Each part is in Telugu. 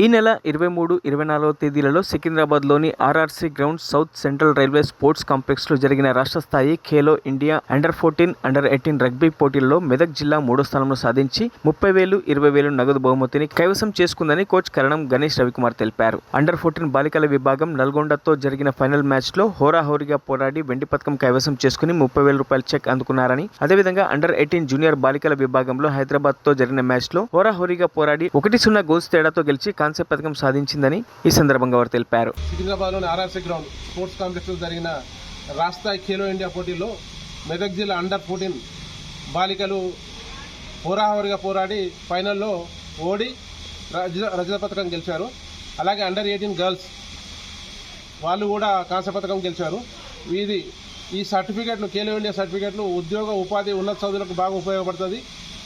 ఈ నెల 23, 24వ తేదీలలో సికింద్రాబాద్లోని RRC ground south central railway sports కాంప్లెక్స్లో జరిగిన రాష్ట్ర స్థాయి Khelo India under, under rugby పోటీల్లో మెదక్ జిల్లా 3వ స్థానంలో సాధించి 30,000, 20,000 నగదు బహుమతిని కైవసం చేసుకుందని కోచ్ కరణం గణేష్ రవికుమార్ తెలిపారు. అండర్-14 బాలికల విభాగం నల్గొండతో జరిగిన ఫైనల్ మ్యాచ్లో హోరాహోరీగా పోరాడి వెండి పతకం కైవసం చేసుకుని 30,000 రూపాయల చెక్ అందుకున్నారని, అదేవిధంగా అండర్-18 జూనియర్ బాలికల విభాగంలో హైదరాబాద్తో జరిగిన మ్యాచ్లో హోరాహోరీగా పోరాడి 1-0 గోల్స్ తేడాతో గెలిచి కాంస్య పథకం సాధించిందని ఈ సందర్భంగా వారు తెలిపారు. సికింద్రాబాద్లోని ఆర్ఆర్సీ గ్రౌండ్ స్పోర్ట్స్ కాంప్లెక్స్లో జరిగిన రాష్ట్రస్థాయి ఖేలో ఇండియా పోటీల్లో మెదక్ జిల్లా అండర్-14 బాలికలు హోరాహోరీగా పోరాడి ఫైనల్లో ఓడి రజత పథకం గెలిచారు. అలాగే అండర్-18 గర్ల్స్ వాళ్ళు కూడా కాంస్య పథకం గెలిచారు. ఈ సర్టిఫికెట్లు ఖేలో ఇండియా సర్టిఫికెట్లు ఉద్యోగ ఉపాధి ఉన్నత చదువులకు బాగా ఉపయోగపడుతుంది.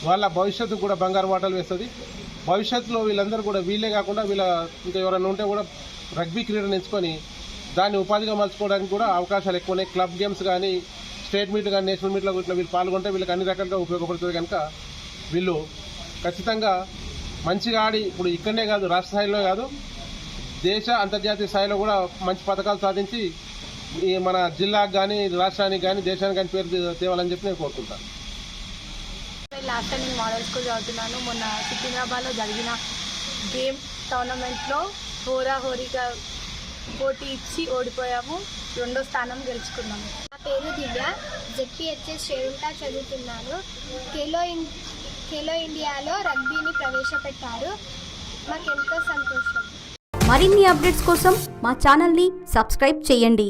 వాళ్ళ భవిష్యత్తు కూడా బంగారు బాటలు వేస్తుంది. భవిష్యత్తులో వీళ్ళందరూ కూడా వీళ్ళే కాకుండా ఇంకా ఎవరైనా ఉంటే కూడా రగ్బీ క్రీడను ఎంచుకొని దాన్ని ఉపాధిగా మలుచుకోవడానికి కూడా అవకాశాలు ఎక్కువనే. క్లబ్ గేమ్స్ కానీ, స్టేట్ మీట్లు కానీ, నేషనల్ మీట్లో ఇట్లా వీళ్ళు పాల్గొంటే వీళ్ళకి అన్ని రకాలుగా ఉపయోగపడుతుంది. కనుక వీళ్ళు ఖచ్చితంగా మంచిగా ఆడి ఇప్పుడు ఇక్కడనే కాదు, రాష్ట్ర స్థాయిలో కాదు, దేశ అంతర్జాతీయ స్థాయిలో కూడా మంచి పథకాలు సాధించి మన జిల్లాకు కానీ, రాష్ట్రానికి కానీ, దేశానికి కానీ పేరు తేవాలని చెప్పి నేను కోరుకుంటాను. లాస్ట్ టైం నేను మోడల్ స్కూల్ చదువుతున్నాను. మొన్న సికింద్రాబాద్లో జరిగిన గేమ్ టోర్నమెంట్లో హోరాహోరీగా పోటీ ఇచ్చి ఓడిపోయాము. 2వ స్థానం గెలుచుకున్నాము. నా పేరు దివ్య, జెడ్పీహెచ్ఎస్ షేరుంటా చదువుతున్నాను. ఖేలో ఇండియాలో రగ్బీని ప్రవేశపెట్టారు. మాకెంతో సంతోషం. మరిన్ని అప్డేట్స్ కోసం మా ఛానల్ని సబ్స్క్రైబ్ చేయండి.